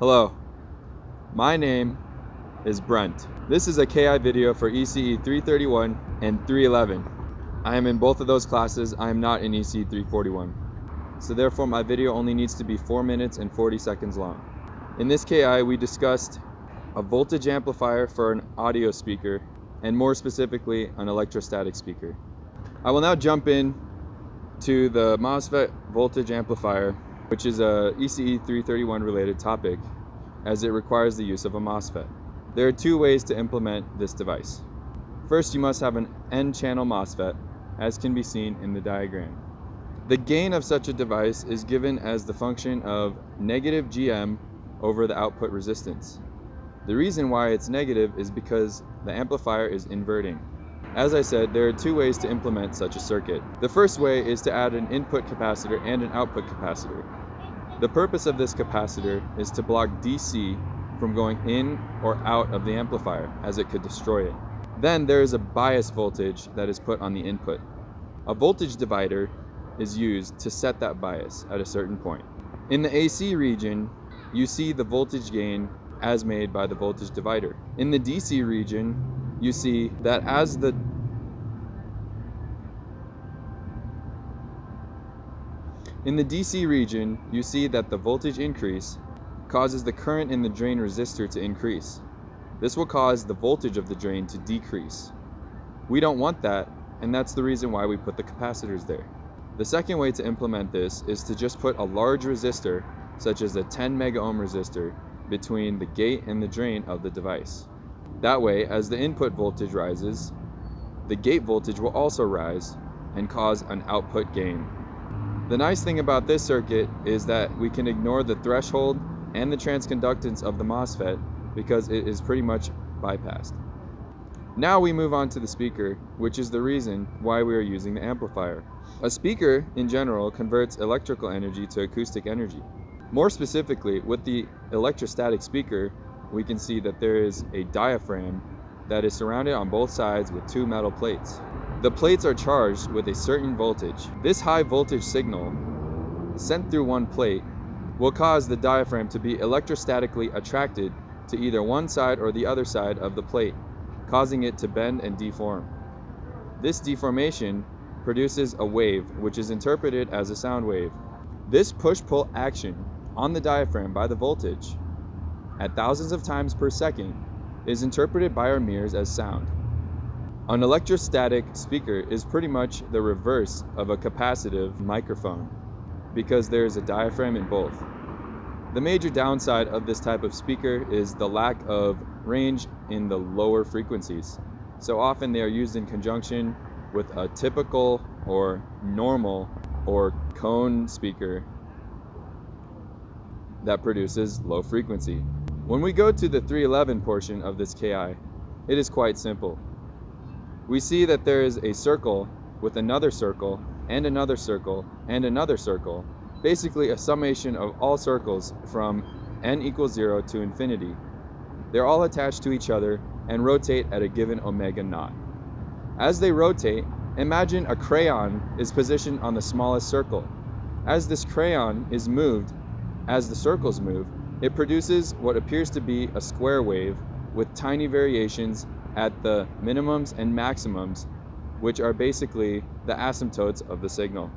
Hello, my name is Brent. This is a KI video for ECE 331 and 311. I am in both of those classes. I am not in ECE 341. So therefore my video only needs to be 4 minutes and 40 seconds long. In this KI we discussed a voltage amplifier for an audio speaker, and more specifically an electrostatic speaker. I will now jump in to the MOSFET voltage amplifier, which is a ECE 331 related topic, as it requires the use of a MOSFET. There are two ways to implement this device. First, you must have an N-channel MOSFET, as can be seen in the diagram. The gain of such a device is given as the function of negative GM over the output resistance. The reason why it's negative is because the amplifier is inverting. As I said, there are two ways to implement such a circuit. The first way is to add an input capacitor and an output capacitor. The purpose of this capacitor is to block DC from going in or out of the amplifier, as it could destroy it. Then there is a bias voltage that is put on the input. A voltage divider is used to set that bias at a certain point. In the AC region, you see the voltage gain as made by the voltage divider. In the DC region, you see that the voltage increase causes the current in the drain resistor to increase. This will cause the voltage of the drain to decrease. We don't want that, and that's the reason why we put the capacitors there. The second way to implement this is to just put a large resistor, such as a 10 mega ohm resistor, between the gate and the drain of the device. That way, as the input voltage rises, the gate voltage will also rise and cause an output gain. The nice thing about this circuit is that we can ignore the threshold and the transconductance of the MOSFET because it is pretty much bypassed. Now we move on to the speaker, which is the reason why we are using the amplifier. A speaker, in general, converts electrical energy to acoustic energy. More specifically, with the electrostatic speaker, we can see that there is a diaphragm that is surrounded on both sides with two metal plates. The plates are charged with a certain voltage. This high voltage signal sent through one plate will cause the diaphragm to be electrostatically attracted to either one side or the other side of the plate, causing it to bend and deform. This deformation produces a wave, which is interpreted as a sound wave. This push-pull action on the diaphragm by the voltage at thousands of times per second is interpreted by our mirrors as sound. An electrostatic speaker is pretty much the reverse of a capacitive microphone because there is a diaphragm in both. The major downside of this type of speaker is the lack of range in the lower frequencies. So often they are used in conjunction with a typical or normal or cone speaker that produces low frequency. When we go to the 311 portion of this KI, it is quite simple. We see that there is a circle with another circle and another circle and another circle, basically a summation of all circles from n equals 0 to infinity. They're all attached to each other and rotate at a given omega naught. As they rotate, imagine a crayon is positioned on the smallest circle. As this crayon is moved, as the circles move, it produces what appears to be a square wave with tiny variations at the minimums and maximums, which are basically the asymptotes of the signal.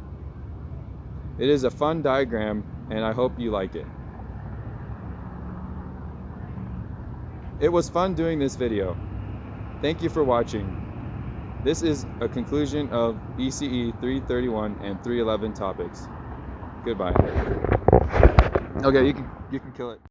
It is a fun diagram, and I hope you like it. It was fun doing this video. Thank you for watching. This is a conclusion of ECE 331 and 311 topics. Goodbye. Okay, you can kill it.